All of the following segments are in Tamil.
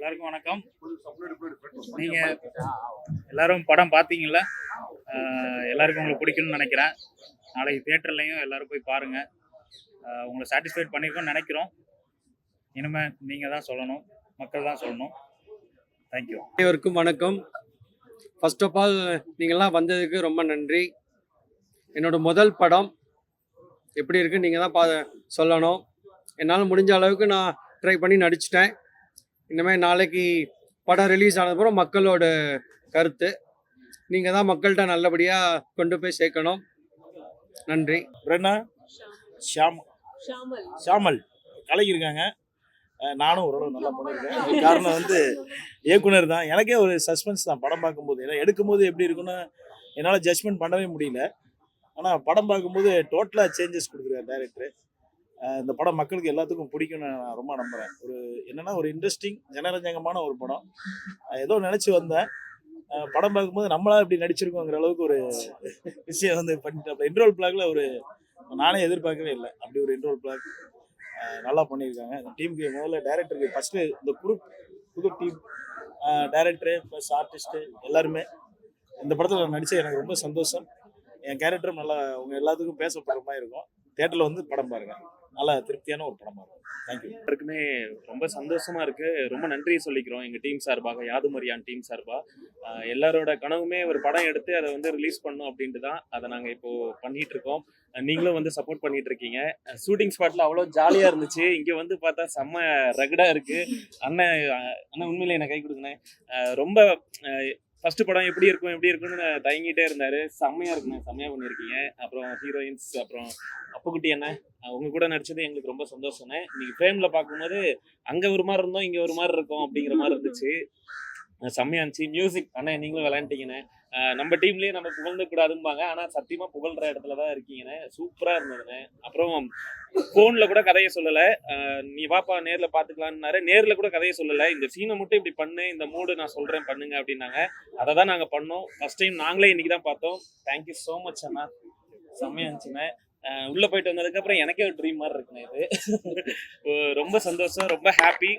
எல்லாருக்கும் வணக்கம். நீங்க எல்லாரும் படம் பார்த்தீங்கல்ல? எல்லாருக்கும் உங்களுக்கு பிடிக்கும்னு நினைக்கிறேன். நாளைக்கு தியேட்டர்லையும் எல்லாரும் போய் பாருங்க. உங்களை சாட்டிஸ்ஃபைட் பண்ணியிருக்கோம்னு நினைக்கிறோம். இனிமே நீங்க தான் சொல்லணும், மக்கள் தான் சொல்லணும். தேங்க்யூ. அனைவருக்கும் வணக்கம். ஃபர்ஸ்ட் ஆஃப் ஆல் நீங்கள்லாம் வந்ததுக்கு ரொம்ப நன்றி. என்னோட முதல் படம் எப்படி இருக்குன்னு நீங்கள் தான் சொல்லணும். என்னால் முடிஞ்ச அளவுக்கு நான் ட்ரை பண்ணி நடிச்சிட்டேன். இனிமேல் நாளைக்கு படம் ரிலீஸ் ஆனதுக்கப்புறம் மக்களோட கருத்து நீங்கள் தான் மக்கள்கிட்ட நல்லபடியாக கொண்டு போய் சேர்க்கணும். நன்றி. பிரண்ணா ஷாமல் கலக்கியிருக்காங்க. நானும் ஓரளவு நல்லா பண்ணியிருக்கேன். காரணம் வந்து இயக்குனர் தான். எனக்கே ஒரு சஸ்பென்ஸ் தான் படம் பார்க்கும்போது. ஏன்னா எடுக்கும்போது எப்படி இருக்குன்னு என்னால் ஜட்ஜ்மெண்ட் பண்ணவே முடியல. ஆனால் படம் பார்க்கும்போது டோட்டலாக சேஞ்சஸ் கொடுக்குறாரு டைரக்டர். இந்த படம் மக்களுக்கு எல்லாத்துக்கும் பிடிக்கும்னு நான் ரொம்ப நம்புகிறேன். என்னென்னா ஒரு இன்ட்ரெஸ்டிங் ஜனரஞ்சகமான ஒரு படம். ஏதோ நினச்சி வந்தேன். படம் பார்க்கும்போது நம்மளா இப்படி நடிச்சிருக்கோங்கிற அளவுக்கு ஒரு விஷயம் வந்து பண்ணிட்டு அப்போ இன்ட்ரோல் பிளாக்ல நானே எதிர்பார்க்கவே இல்லை. அப்படி ஒரு இன்ட்ரோல் பிளாக் நல்லா பண்ணியிருக்காங்க. இந்த டீமுக்கு முதல்ல டைரக்டருக்கு ஃபஸ்ட்டு இந்த புது டீம் டைரக்டரு ப்ளஸ் ஆர்டிஸ்ட்டு எல்லாருமே இந்த படத்தில் நான் நடித்தது எனக்கு ரொம்ப சந்தோஷம். என் கேரக்டரும் நல்லா உங்கள் எல்லாத்துக்கும் பேசப்படுற மாதிரி இருக்கும். தியேட்டரில் வந்து படம் பாருங்கள். நல்லா திருப்தியான ஒரு படமாக இருக்கும். தேங்க்யூ. எல்லாருக்குமே ரொம்ப சந்தோஷமா இருக்கு. ரொம்ப நன்றி சொல்லிக்கிறோம் எங்க டீம் சார்பாக, யாதுமரியான் டீம் சார்பா. எல்லாரோட கனவுமே ஒரு படம் எடுத்து அதை வந்து ரிலீஸ் பண்ணணும் அப்படின்ட்டு தான் அதை நாங்கள் இப்போ பண்ணிட்டு இருக்கோம். நீங்களும் வந்து சப்போர்ட் பண்ணிட்டு இருக்கீங்க. ஷூட்டிங் ஸ்பாட்ல அவ்வளோ ஜாலியா இருந்துச்சு. இங்க வந்து பார்த்தா செம்ம ரகடா இருக்கு. அண்ணன் உண்மையில என்ன கை கொடுக்குனேன். ரொம்ப ஃபர்ஸ்ட் படம் எப்படி இருக்கும்னு தயங்கிட்டே இருந்தாரு. செம்மையா இருக்குண்ணே, செம்மையா பண்ணியிருக்கீங்க. அப்புறம் ஹீரோயின்ஸ், அப்புறம் அப்புக்குட்டி என்ன உங்க கூட நடிச்சது எங்களுக்கு ரொம்ப சந்தோஷம்ண்ணே. இன்னைக்கு ஃப்ரேம்ல பார்க்கும்போது அங்க ஒரு மாதிரி இருந்தோம், இங்க ஒரு மாதிரி இருக்கும் அப்படிங்கிற மாதிரி இருந்துச்சு. செம்மையா இருந்துச்சு. மியூசிக் அண்ணே நீங்களும் விளையாண்டுட்டீங்கண்ணே. நம்ம டீம்லயே நம்ம புகழ்ந்து கூடாதும்பாங்க, ஆனா சத்தியமா புகழ்ற இடத்துலதான் இருக்கீங்கண்ணே. சூப்பரா இருந்ததுண்ணே. அப்புறம் போன்ல கூட கதையை சொல்லல, நீ வாப்பா நேர்ல பாத்துக்கலான்னாரு. நேர்ல கூட கதையை சொல்லல, இந்த சீனை மட்டும் இப்படி பண்ணு, இந்த மூடு நான் சொல்றேன் பண்ணுங்க அப்படின்னாங்க. அதை தான் நாங்க பண்ணோம். ஃபர்ஸ்ட் டைம் நாங்களே இன்னைக்கு தான் பார்த்தோம். தேங்க்யூ ஸோ மச் அண்ணா. செம்மையா இருந்துச்சுண்ணே. உள்ள போயிட்டு வந்ததுக்கு அப்புறம் எனக்கே ஒரு ட்ரீம் மாதிரி இருக்குண்ணே இது. ரொம்ப சந்தோஷம், ரொம்ப ஹாப்பி.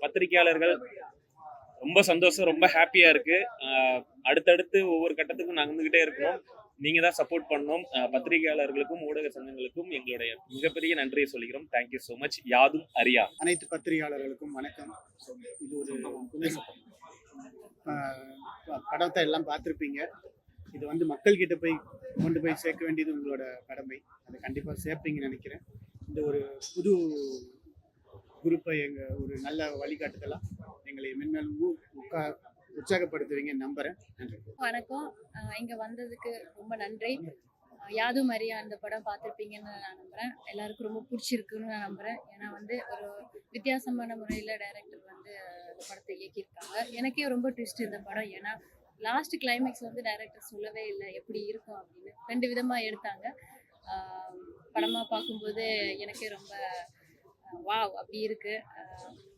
பத்திரிகையாளர்கள் ரொம்ப சந்தோஷம், ரொம்ப ஹாப்பியா இருக்கு. அடுத்தடுத்து ஒவ்வொரு கட்டத்துக்கும் நகர்ந்துகிட்டே இருக்கணும். நீங்க தான் சப்போர்ட் பண்ணணும். பத்திரிகையாளர்களுக்கும் ஊடக சங்கங்களுக்கும் எங்களுடைய மிகப்பெரிய நன்றியை சொல்லிக்கிறோம். Thank you so much. யாதும் அறியா. அனைத்து பத்திரிகையாளர்களுக்கும் வணக்கம். இது ஒரு படத்தை எல்லாம் பார்த்துருப்பீங்க. இது வந்து மக்கள்கிட்ட கொண்டு போய் சேர்க்க வேண்டியது உங்களோட கடமை. அதை கண்டிப்பாக சேர்ப்பீங்கன்னு நினைக்கிறேன். இந்த ஒரு புது குரூப்பை ஒரு நல்ல வழிகாட்டுதலாம் எங்களை மென்மேலும் உற்சாகப்படுத்துவீங்கன்னு நம்புறேன். நன்றி. வணக்கம். இங்கே வந்ததுக்கு ரொம்ப நன்றி. யாதும் அறியா அந்த படம் பார்த்துருப்பீங்கன்னு நான் நம்புகிறேன். எல்லாருக்கும் ரொம்ப பிடிச்சிருக்குன்னு நான் நம்புகிறேன். ஏன்னா வந்து ஒரு வித்தியாசமான முறையில் டைரக்டர் வந்து இந்த படத்தை இயக்கியிருக்காங்க. எனக்கே ரொம்ப ட்விஸ்ட் இந்த படம். ஏன்னா லாஸ்ட் கிளைமேக்ஸ் வந்து டைரக்டர் சொல்லவே இல்லை எப்படி இருக்கும் அப்படின்னு. 2 விதமாக எடுத்தாங்க. படமாக பார்க்கும்போது எனக்கே ரொம்ப வாவ் அப்படி இருக்கு.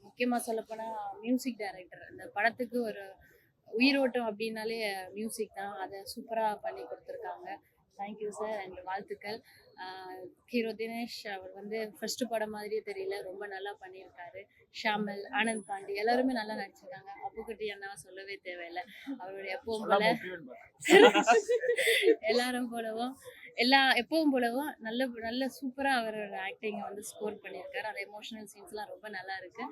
முக்கியமாக சொல்லப்போனால் மியூசிக் டைரக்டர் இந்த படத்துக்கு ஒரு உயிரோட்டம் அப்படின்னாலே மியூசிக் தான். அதை சூப்பராக பண்ணி கொடுத்துருக்காங்க. தேங்க்யூ சார் அண்ட் வாழ்த்துக்கள். ஹீரோ தினேஷ் அவர் வந்து ஃபர்ஸ்ட் படம் மாதிரியே தெரியல, ரொம்ப நல்லா பண்ணியிருக்காரு. ஷாமல், ஆனந்த் பாண்டி எல்லாருமே நல்லா நடிச்சிருக்காங்க. அப்புக்குட்டி அண்ணா சொல்லவே தேவையில்லை. அவருடைய எப்பவும் போல எல்லாரும் போலவும் எப்பவும் போலவும் நல்ல சூப்பராக அவரோட ஆக்டிங்கை வந்து ஸ்கோர் பண்ணியிருக்காரு. அந்த எமோஷனல் சீன்ஸ்லாம் ரொம்ப நல்லா இருக்கு.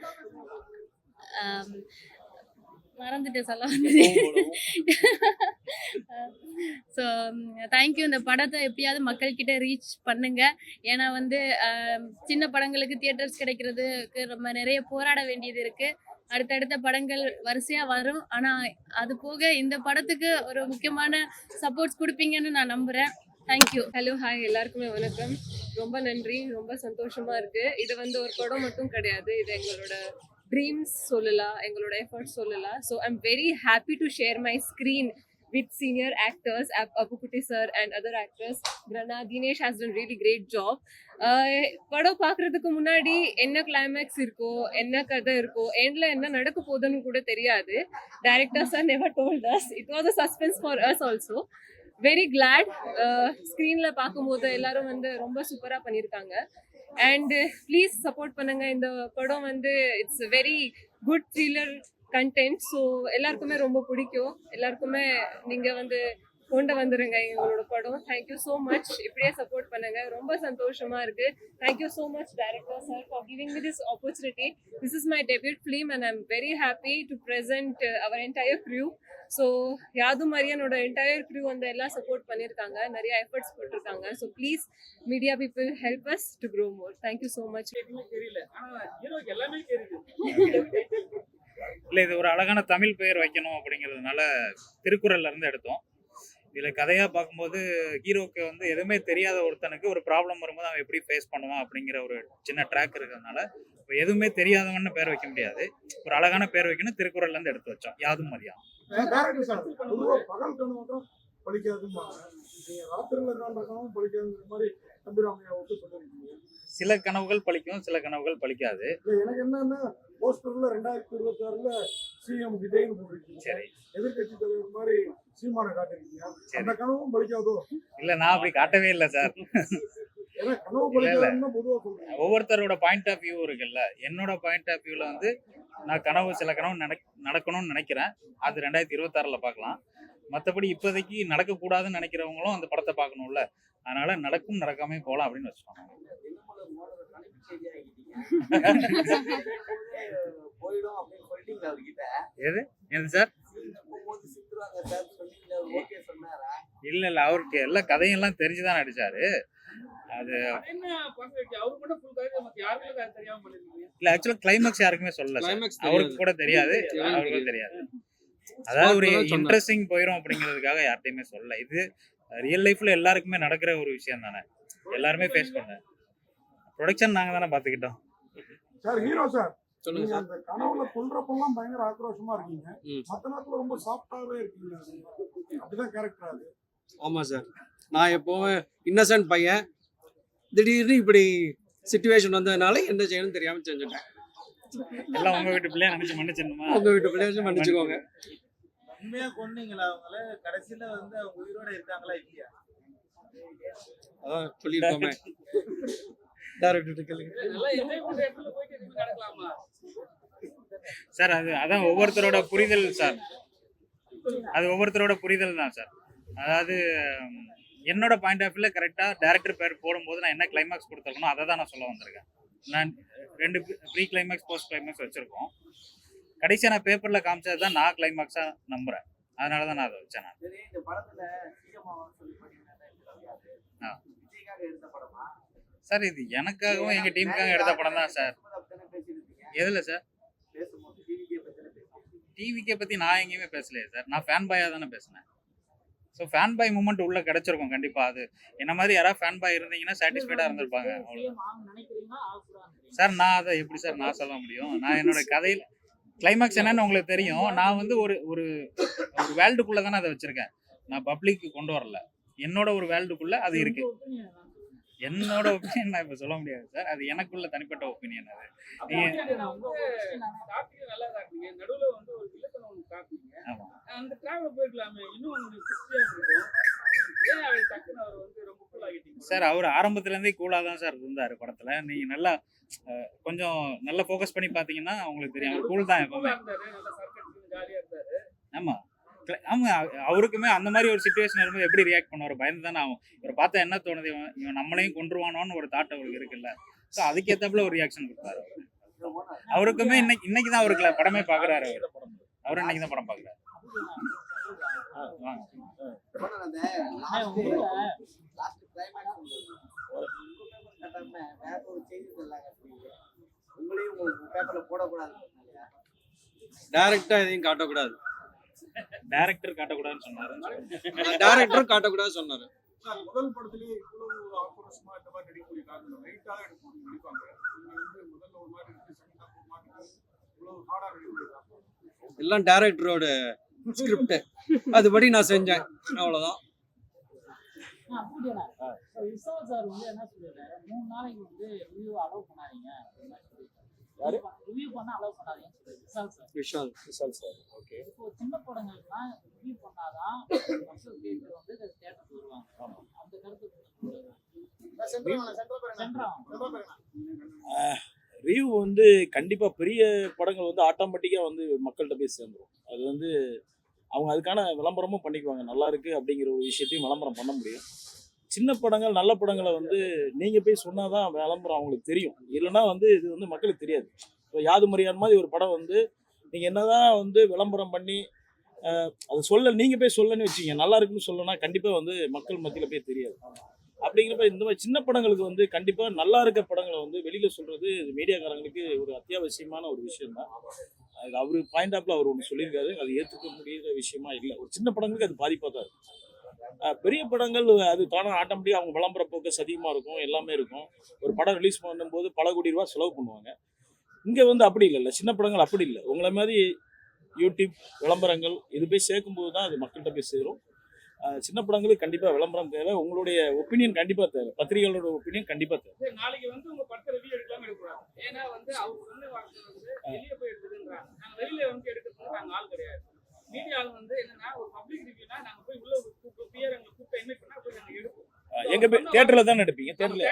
மறந்துட்டு சொல்ல வந்தது. So thank you. இந்த படத்தை எப்படியாவது மக்கள்கிட்ட ரீச் பண்ணுங்க. ஏன்னா வந்து சின்ன படங்களுக்கு தியேட்டர்ஸ் கிடைக்கிறதுக்கு ரொம்ப நிறைய போராட வேண்டியது இருக்கு. அடுத்தடுத்த படங்கள் வரிசையாக வரும். ஆனால் அது போக இந்த படத்துக்கு ஒரு முக்கியமான சப்போர்ட்ஸ் கொடுப்பீங்கன்னு நான் நம்புகிறேன். தேங்க்யூ. ஹலோ, ஹாய், எல்லாருக்குமே வணக்கம். ரொம்ப நன்றி. ரொம்ப சந்தோஷமா இருக்கு. இது வந்து ஒரு படம் மட்டும் கிடையாது, இது எங்களோட ட்ரீம்ஸ் சொல்லலாம், எங்களோட எஃபர்ட்ஸ் சொல்லலாம். So I'm very happy to share my screen with senior actors, Apukutti sir and other actors. Grana, Dinesh has done really great job. படம் பார்க்கறதுக்கு முன்னாடி என்ன கிளைமேக்ஸ் இருக்கோ, என்ன கதை இருக்கோ, எண்ட்ல என்ன நடக்க போகுதுன்னு கூட தெரியாது. Directors are never told us. It was a suspense for us also. Very glad ஸ்க்ரீன்ல பார்க்கும்போது எல்லாரும் வந்து ரொம்ப சூப்பரா பண்ணியிருக்காங்க. அண்ட் ப்ளீஸ் சப்போர்ட் பண்ணுங்க. இந்த படம் வந்து it's very good thriller content. So எல்லாருக்குமே ரொம்ப பிடிக்கும். எல்லாருக்குமே நீங்கள் வந்து கொண்டு வந்துருங்க எங்களோட படம். Thank you so much. இப்படியே சப்போர்ட் பண்ணுங்க. ரொம்ப சந்தோஷமா இருக்கு. Thank you so much director sir for giving me this opportunity. This is my debut film and I'm very happy to present our entire crew. So யாது மரியனோட என்டையர் க்ரூ வந்து எல்லாம் சப்போர்ட் பண்ணியிருக்காங்க, நிறைய எஃபர்ட்ஸ் போட்டிருக்காங்க. So please media people help us to grow more. Thank you so much. இல்லை, இது ஒரு அழகான தமிழ் பெயர் வைக்கணும் அப்படிங்கிறதுனால திருக்குறள்ல இருந்து எடுத்தோம். இதில் கதையாக பார்க்கும்போது ஹீரோக்கு வந்து எதுவுமே தெரியாத ஒருத்தனுக்கு ஒரு ப்ராப்ளம் வரும்போது அவன் எப்படி ஃபேஸ் பண்ணுவான் அப்படிங்கிற ஒரு சின்ன ட்ராக் இருக்கிறதுனால இப்போ எதுவுமே தெரியாதவன்னு பேர் வைக்க முடியாது. ஒரு அழகான பேர் வைக்கணும், திருக்குறள்லேருந்து எடுத்து வச்சோம். யாதும் மரியாதை. பகல் கனவு தான் பழிக்காதும்பாங்க, ராத்திரில கனவும் பழிக்காதுங்கிற மாதிரி தம்பிராமையா ஒத்து சொல்லிருக்கீங்க. சில கனவுகள் பழிக்கும், சில கனவுகள் பழிக்காது. எனக்கு என்னன்னா போஸ்டர்ல 2026ல சிஎம் விஜய்னு போட்டிருக்கீங்க, சரி, எதிர்கட்சி தலைவர் மாதிரி சீமான காட்டிருக்கீங்க. அந்த கனவும் பழிக்காதோ? இல்லை, நான் அப்படி காட்டவே இல்லை சார். ஏன்னா கனவு பழிக்காதுன்னு பொதுவாக சொல்றேன். ஒவ்வொருத்தரோட பாயிண்ட் ஆஃப் வியூ இருக்குல்ல. என்னோட பாயிண்ட் ஆஃப் வியூவில் வந்து நான் சில கனவு நடக்கணும்னு நினைக்கிறேன். அது 2026ல் பார்க்கலாம். மற்றபடி இப்போதைக்கு நடக்கக்கூடாதுன்னு நினைக்கிறவங்களும் அந்த படத்தை பார்க்கணும்ல. அதனால நடக்கும், நடக்காம போகலாம் அப்படின்னு வச்சுக்கோங்க. எது எது சார்? இல்ல அவருக்கு எல்லா கதையெல்லாம் தெரிஞ்சுதான் நடிச்சாரு. அது இல்ல, ஆக்சுவலா கிளைமேக்ஸ் யாருக்குமே சொல்லல சார். அவருக்கு கூட தெரியாது, அவருக்கும் தெரியாது. அதாவது ஒரு இன்ட்ரெஸ்டிங் போயிடும் அப்படிங்கிறதுக்காக யார்கிட்டயுமே சொல்லல. இது ரியல் லைஃப்ல எல்லாருக்குமே நடக்கிற ஒரு விஷயம் தானே, எல்லாருமே ஃபேஸ் பண்ண. ப்ரொடக்ஷன் நாங்க தானே பாத்துக்கிட்டோம். சார் ஹீரோ சார், சொல்லுங்க சார். அந்த கனவுல கொல்றப்பெல்லாம் பயங்கர ஆக்ரோஷமா இருக்கீங்க, மற்ற நேரத்துல ரொம்ப சாஃப்டாவே இருக்கீங்க. அப்படிதான் கேரக்டர் அது? ஆமா சார், நான் எப்போவும் இன்னசென்ட் பையன். திடீர்னு இப்படி சுச்சுவேஷன் வந்ததுனால என்ன செய்யணும்னு தெரியாம செஞ்சுட்டேன். எல்லாம் உங்க வீட்டு பிள்ளையா நினைச்சு மன்னிச்சிடணுமா? உங்க வீட்டு பிள்ளைய மன்னிச்சுக்கோங்க. உண்மையா கொன்னீங்களா அவங்கள? கடைசியில வந்து அவங்க உயிரோட இருக்காங்களா இல்லையா? அதான் சொல்லிருக்கோமே. சார் அதான் ஒவ்வொருத்தரோட புரிதல் சார். அது ஒவ்வொருத்தரோட புரிதல் தான் சார். அதாவது என்னோட பாயிண்ட் ஆஃப் வியூல கரெக்டா டைரக்டர் பேர் போடும்போது நான் என்ன கிளைமேக்ஸ் கொடுத்துருக்கணும் அதை தான் நான் சொல்ல வந்திருக்கேன். நான் 2 ப்ரீ கிளைமேக்ஸ், போஸ்ட் கிளைமேக்ஸ் வச்சிருக்கோம். கடைசியா நான் பேப்பர்ல காமிச்சது தான் நான் கிளைமேக்ஸா நம்புறேன். அதனாலதான் நான் அதை வச்சேன். சார் இது எனக்காகவும் எங்க டீமுக்காக எடுத்த படம் தான் சார். எதுல சார்? டிவிக்கே பத்தி நான் எங்கேயுமே பேசலையே சார். நான் ஃபேன் பாயா தானே பேசினேன். ஸோ ஃபேன் பாய் மூமெண்ட் உள்ள கிடைச்சிருக்கும் கண்டிப்பா. அது என்ன மாதிரி யாராவது ஃபேன் பாய் இருந்தீங்கன்னா சாட்டிஸ்ஃபைடா இருந்திருப்பாங்க. சார் நான் அதை எப்படி சார் நான் சொல்ல முடியும்? நான் என்னோட கதையில் கிளைமேக்ஸ் என்னன்னு உங்களுக்கு தெரியும். நான் வந்து ஒரு ஒரு வேர்ல்டுக்குள்ள தானே அதை வச்சிருக்கேன். நான் பப்ளிக்கு கொண்டு வரல. என்னோட ஒரு வேர்ல்டுக்குள்ள அது இருக்கு. என்னோட ஒப்பீனியன் நான் இப்ப சொல்ல முடியாது சார். அது எனக்குள்ள தனிப்பட்ட ஒப்பீனியன். அது சார் அவர் ஆரம்பத்துல இருந்தே கூலா தான் சார் இருந்தாரு படத்துல. நீங்க நல்லா கொஞ்சம் நல்லா ஃபோக்கஸ் பண்ணி பாத்தீங்கன்னா உங்களுக்கு தெரியும். அவர் கூல் தான் எப்பவுமே. ஆமா ஆமா, அவருக்குமே அந்த மாதிரி ஒரு சிச்சுவேஷன் இருக்கும்போது எப்படி ரியாக்ட் பண்ணுவார்? பயந்து தானே ஆகும். இவரை பார்த்தா என்ன தோணுது, இவன் நம்மளையும் கொண்டுருவானோன்னு ஒரு தாட் அவருக்கு இருக்குல்ல. ஸோ அதுக்கேற்றப்பல ஒரு ரியாக்ஷன் கொடுப்பாரு. அவருக்குமே இன்னைக்கு தான் அவருக்கு படமே பார்க்குறாரு. அவரும் இன்னைக்கு தான் படம் பார்க்குறாரு. டைரக்டா எதையும் காட்டக்கூடாது. டைரக்டர் காட்டக்கூடாதுன்னு சொன்னாரு. டைரக்டர் காட்டக்கூடாது சொன்னாரு. முதல் படத்திலேயே இவ்வளவு ஆக்ரோஷமா இந்த மாதிரி நடிக்கக்கூடிய காரணம் ரைட்டாக நடிப்பாங்க. முதல்ல ஒரு மாதிரி இவ்வளவு ஹார்டா நடிக்கக்கூடிய எல்லாம் டைரக்டரோட ஸ்கிரிப்ட், அதுபடி நான் செஞ்சேன். அவ்வளவுதான். விசால் சார் வந்து என்ன சொல்லிடுறாரு, 3 நாளைக்கு வந்து ரிவ்யூ அலோவ் பண்ணாதீங்க, ரிவ்யூ பண்ண அலோவ் பண்ணாதீங்கன்னு சொல்லிடுறாரு விசால் சார். ஓகே, இப்போ சின்ன படங்கள்லாம் ரிவ்யூ பண்ணாதான் மக்கள் தேட்டர் வந்து தேட்டருக்கு வருவாங்க. அந்த கருத்து ரிவ்யூ வந்து கண்டிப்பாக பெரிய படங்கள் வந்து ஆட்டோமேட்டிக்காக வந்து மக்கள்கிட்ட போய் சேர்ந்துடும். அது வந்து அவங்க அதுக்கான விளம்பரமும் பண்ணிக்குவாங்க. நல்லா இருக்கு அப்படிங்கிற ஒரு விஷயத்தையும் விளம்பரம் பண்ண முடியும். சின்ன படங்கள் நல்ல படங்களை வந்து நீங்கள் போய் சொன்னால் தான் விளம்பரம் அவங்களுக்கு தெரியும். இல்லைன்னா வந்து இது வந்து மக்களுக்கு தெரியாது. இப்போ யாது மரியாதை மாதிரி ஒரு படம் வந்து நீங்கள் என்னதான் வந்து விளம்பரம் பண்ணி அது நீங்கள் போய் சொல்லன்னு வச்சுங்க, நல்லா இருக்குன்னு சொல்லணும்னா கண்டிப்பாக வந்து மக்கள் மத்தியில் போய் தெரியாது. அப்படிங்கிறப்ப இந்த மாதிரி சின்ன படங்களுக்கு வந்து கண்டிப்பாக நல்லா இருக்க படங்களை வந்து வெளியில் சொல்கிறது மீடியாக்காரங்களுக்கு ஒரு அத்தியாவசியமான ஒரு விஷயம் தான். அது அவர் பாயிண்ட் ஆஃப்ல அவர் ஒன்று சொல்லியிருக்காரு. அது ஏற்றுக்க முடியாத விஷயமா இல்லை. ஒரு சின்ன படங்களுக்கு அது பாதிப்பாக தான் இருக்கும். பெரிய படங்கள் அது தானே ஆட்டோமேட்டிக்காக அவங்க விளம்பர போக்கஸ் அதிகமாக இருக்கும், எல்லாமே இருக்கும். ஒரு படம் ரிலீஸ் பண்ணும்போது பல கோடி ரூபா செலவு பண்ணுவாங்க. இங்கே வந்து அப்படி இல்லைல்ல, சின்ன படங்கள் அப்படி இல்லை. உங்களை மாதிரி யூடியூப் விளம்பரங்கள் இது போய் சேர்க்கும்போது தான் அது மக்கள்கிட்ட போய் சேரும். சின்ன படங்களுக்கு கண்டிப்பாக விளம்பரம் தேவை. உங்களுடைய ஒப்பீனியன் கண்டிப்பாக தேவை. பத்திரிகைகளோட ஒப்பீனியன் கண்டிப்பாக தேவை. நாளைக்கு வந்து உங்க படத்தை ரிவ்யூ எடுக்காம எடுக்கிறாங்க. ஏன்னா வந்து அவங்க சொன்ன வார்த்தை வந்து வெளியே போய் எடுத்துதுன்றாங்க. நாங்கள் வெளியில வந்து எடுக்கிறதுக்கு நாங்கள் ஆள் கிடையாது. மீடியா ஆள் வந்து என்னன்னா ஒரு பப்ளிக் ரிவ்யூனா நாங்கள் போய் உள்ள பியர் எங்களை கூப்பிட்டு இன்வைட் பண்ணா போய் நாங்கள் எடுப்போம். எங்க போய் தியேட்டர்ல தானே எடுப்பீங்க? தியேட்டர்ல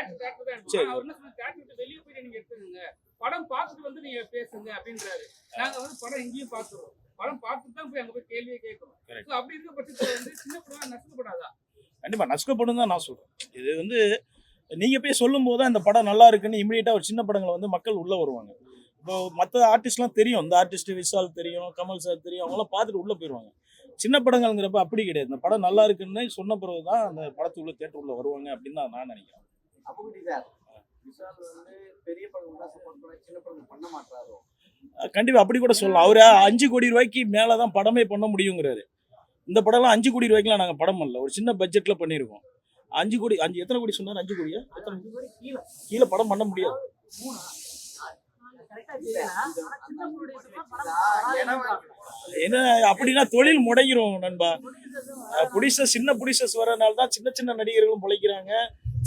சரி. அவர் என்ன சொன்ன, தியேட்டருக்கு வெளியே போய் நீங்க எடுத்துங்க, படம் பார்த்துட்டு வந்து நீங்க பேசுங்க அப்படின்றாரு. நாங்க வந்து படம் எங்கேயும் பார்த்துருவோம். படம் பார்த்துட்டு தான் போய் அங்க போய் கேள்வியே கேட்கணும். அப்படி இருக்க பட்சத்தில் வந்து சின்ன படம் நசுக்கப்படாதா? கண்டிப்பா நசுக்கப்படும் தான் நான் சொல்றேன். இது வந்து நீங்க போய் சொல்லும் போது அந்த படம் நல்லா இருக்குன்னு இமீடியட்டா ஒரு சின்ன படங்களை வந்து மக்கள் உள்ள வருவாங்க. இப்போ மற்ற ஆர்டிஸ்ட்லாம் தெரியும், இந்த ஆர்டிஸ்ட் விஷால் தெரியும், கமல் சார் தெரியும், அவங்களாம் பார்த்துட்டு உள்ள போயிடுவாங்க. சின்ன படங்கள்ங்கிறப்ப அப்படி கிடையாது. இந்த படம் நல்லா இருக்குன்னு சொன்ன பிறகு தான் அந்த படத்துக்குள்ள தியேட்டர் உள்ள வருவாங்க அப்படின்னு தான் நான் நினைக்கிறேன். பெரிய படம் தான் சப்போர்ட் பண்ண, சின்ன படம் பண்ண மாட்டாரோ? கண்டிப்பா அப்படி கூட சொல்லலாம். அவரு 5 கோடி ரூபாய்க்கு மேலதான் படமே பண்ண முடியுங்கிறாரு. இந்த படம்லாம் 5 கோடி ரூபாய்க்குலாம் நாங்க படம் பண்ணல, ஒரு சின்ன பட்ஜெட்ல பண்ணியிருக்கோம். 5 கோடி எத்தனை கோடி சொன்னாரு? 5 கோடியா? கீழே படம் பண்ண முடியாது. ஏன்னா அப்படின்னா தொழில் முடங்கிரும் நண்பா. புடிசஸ் சின்ன புடிசஸ் வரனால தான் சின்ன சின்ன நடிகர்களும் பிழைக்கிறாங்க.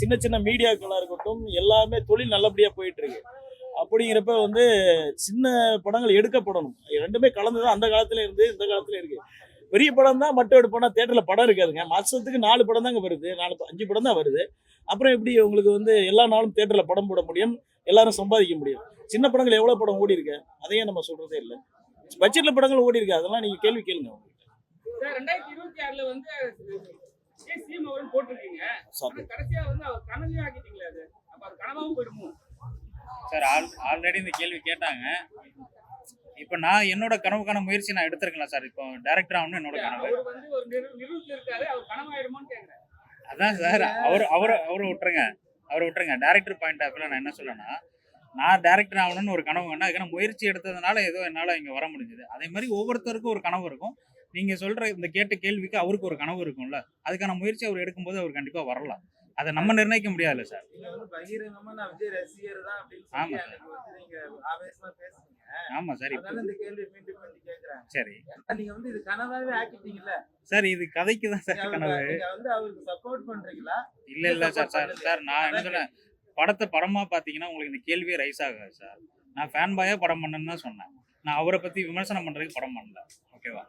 சின்ன சின்ன மீடியாக்களா இருக்கட்டும், எல்லாமே தொழில் நல்லபடியா போயிட்டு இருக்கு. அப்படிங்கிறப்ப வந்து சின்ன படங்கள் எடுக்கப்படணும். ரெண்டுமே கலந்துதான் அந்த காலத்துல இருந்து இந்த காலத்துல இருக்கு. பெரிய படம் தான் மட்டும் எடுப்போம்னா தியேட்டர்ல படம் இருக்காதுங்க. மாசத்துக்கு 4 படம் தாங்க வருது, 5 படம் தான் வருது. அப்புறம் எப்படி உங்களுக்கு வந்து எல்லா நாளும் தியேட்டர்ல படம் போட முடியும், எல்லாரும் சம்பாதிக்க முடியும்? சின்ன படங்கள் எவ்வளவு படம் ஓடி இருக்கு, அதையும் நம்ம சொல்றதே இல்லை. பட்ஜெட்ல படங்கள் ஓடி இருக்கு, அதெல்லாம் நீங்க கேள்வி கேளுங்க. 2026ல வந்து சிஎம் அவர்கள் போட்டிருக்கீங்க, கடைசியா வந்து அவர் கனவே ஆக்கிட்டீங்களா? அது அப்ப அது கனவாவும் போயிடுமோ சார்? ஆல்ரெடி இந்த கேள்வி கேட்டாங்க. இப்போ நான் என்னோட கனவுக்கான முயற்சி நான் எடுத்திருக்கலாம் சார். இப்போ டைரக்டர் ஆகணும் என்னோட கனவு. அவர் வந்து ஒரு நிறுவனத்தில் இருக்காரு, அவர் கனவாயிடுமோன்னு கேட்குறேன். அதான் சார், அவரை விட்டுருங்க. டைரக்டர் பாயிண்ட் ஆஃப் வியூல நான் என்ன சொல்லணும்னா, நான் டைரக்டர் ஆகணும்னு ஒரு கனவு வேணா, அதுக்கான முயற்சி எடுத்ததுனால ஏதோ என்னால் இங்கே வர முடிஞ்சது. அதே மாதிரி ஒவ்வொருத்தருக்கும் ஒரு கனவு இருக்கும். நீங்கள் சொல்கிற இந்த கேட்ட கேள்விக்கு அவருக்கு ஒரு கனவு இருக்கும்ல, அதுக்கான முயற்சி அவர் எடுக்கும்போது அவர் கண்டிப்பாக வரலாம். அதை நம்ம நிர்ணயிக்க முடியாதுல்ல சார். ஆமா சார். சரி சார், இது கதைக்கு தான் சார் கனவு. இல்ல சார் நான் என்ன சொன்னேன், படத்தை படமா பாத்தீங்கன்னா உங்களுக்கு இந்த கேள்வியே ரைஸ் ஆகாது சார். நான் ஃபேன் பாயா படம் பண்ணேன்னு தான் சொன்னேன். நான் அவரை பத்தி விமர்சனம் பண்றதுக்கு படம் பண்ணல. ஓகேவா?